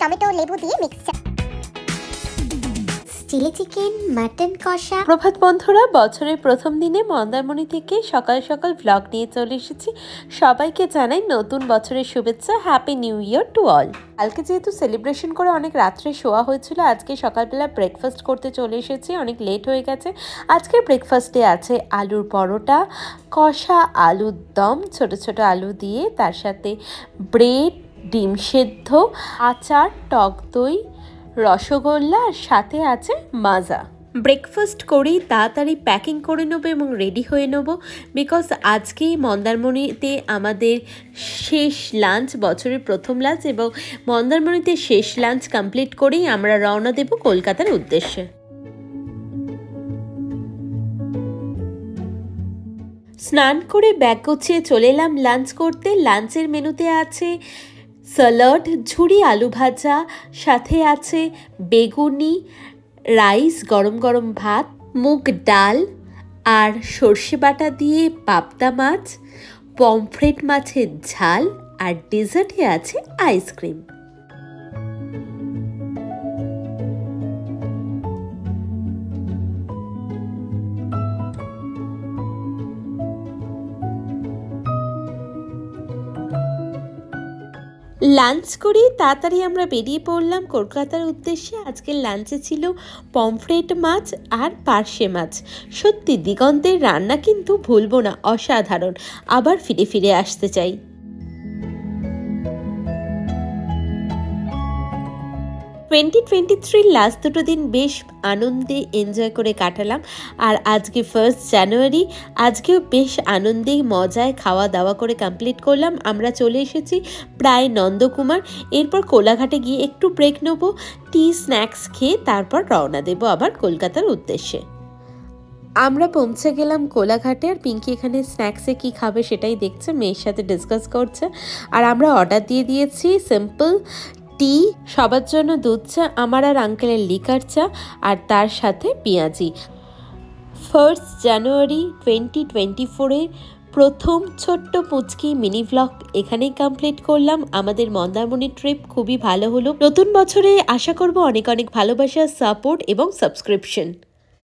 Tomato লেবু দিয়ে mixture, chilli chicken, mutton কষা। প্রভাত বন্ধুরা, বছরের প্রথম দিনে মন্দারমণি থেকে সকাল সকাল ব্লগ নিয়ে চলে এসেছি। সবাইকে জানাই নতুন বছরের শুভেচ্ছা, happy new year to all. কালকে যেহেতু সেলিব্রেশন করে অনেক রাত্রে শোয়া হয়েছিল, আজকে সকালবেলা ব্রেকফাস্ট করতে চলে এসেছি, অনেক লেট হয়ে গেছে। আজকের ব্রেকফাস্টে আছে আলুর পরোটা, কষা আলুর দম, ছোট ছোট আলু দিয়ে, তার সাথে ব্রেড, ডিম সেদ্ধ, আচার, টক দই, রসগোল্লা, আর সাথে আছে মাজা। ব্রেকফাস্ট করেই তাড়াতাড়ি প্যাকিং করে নেবো এবং রেডি হয়ে নেব, বিকজ আজকেই মন্দারমণিতে আমাদের শেষ লাঞ্চ, বছরের প্রথম লাঞ্চ, এবং মন্দারমণিতে শেষ লাঞ্চ কমপ্লিট করেই আমরা রওনা দেব কলকাতার উদ্দেশ্যে। স্নান করে ব্যাগ গুছিয়ে চলে এলাম লাঞ্চ করতে। লাঞ্চের মেনুতে আছে স্যালাড, ঝুরি আলু ভাজা, সাথে আছে বেগুনি, রাইস, গরম গরম ভাত, মুগ ডাল, আর সর্ষে বাটা দিয়ে পাবদা মাছ, পমফ্রেট মাছের ঝাল, আর ডেজার্টে আছে আইসক্রিম। লাঞ্চ করে তাড়াতাড়ি আমরা বেরিয়ে পড়লাম কলকাতার উদ্দেশ্যে। আজকের লাঞ্চে ছিল পমফ্রেট মাছ আর পার্শে মাছ। সত্যি দিগন্তের রান্না কিন্তু ভুলবো না, অসাধারণ। আবার ফিরে ফিরে আসতে চাই। লাস্ট দুটো দিন বেশ আনন্দে এনজয় করে কাটালাম, আর আজকে 1 জানুয়ারি, আজকেও বেশ আনন্দে মজায় খাওয়া দাওয়া করে কমপ্লিট করলাম। আমরা চলে এসেছি প্রায় নন্দকুমার। এরপর কোলাঘাটে গিয়ে একটু ব্রেক নেবো, টি স্ন্যাক্স খেয়ে তারপর রওনা দেবো আবার কলকাতার উদ্দেশ্যে। আমরা পৌঁছে গেলাম কোলাঘাটে, আর পিঙ্কি এখানে স্ন্যাক্সে কি খাবে সেটাই দেখছে, মেয়ের সাথে ডিসকাস করছে। আর আমরা অর্ডার দিয়ে দিয়েছি সিম্পল টি, সবার জন্য দুধ চা, আমার আর আঙ্কেলের লিকার চা, আর তার সাথে পেঁয়াজি। 1 জানুয়ারি 2024-এর প্রথম ছোট্ট পুচকি মিনি ভ্লগ এখানেই কমপ্লিট করলাম। আমাদের মন্দারমণি ট্রিপ খুবই ভালো হলো। নতুন বছরে আশা করব অনেক অনেক ভালোবাসা, সাপোর্ট এবং সাবস্ক্রিপশন।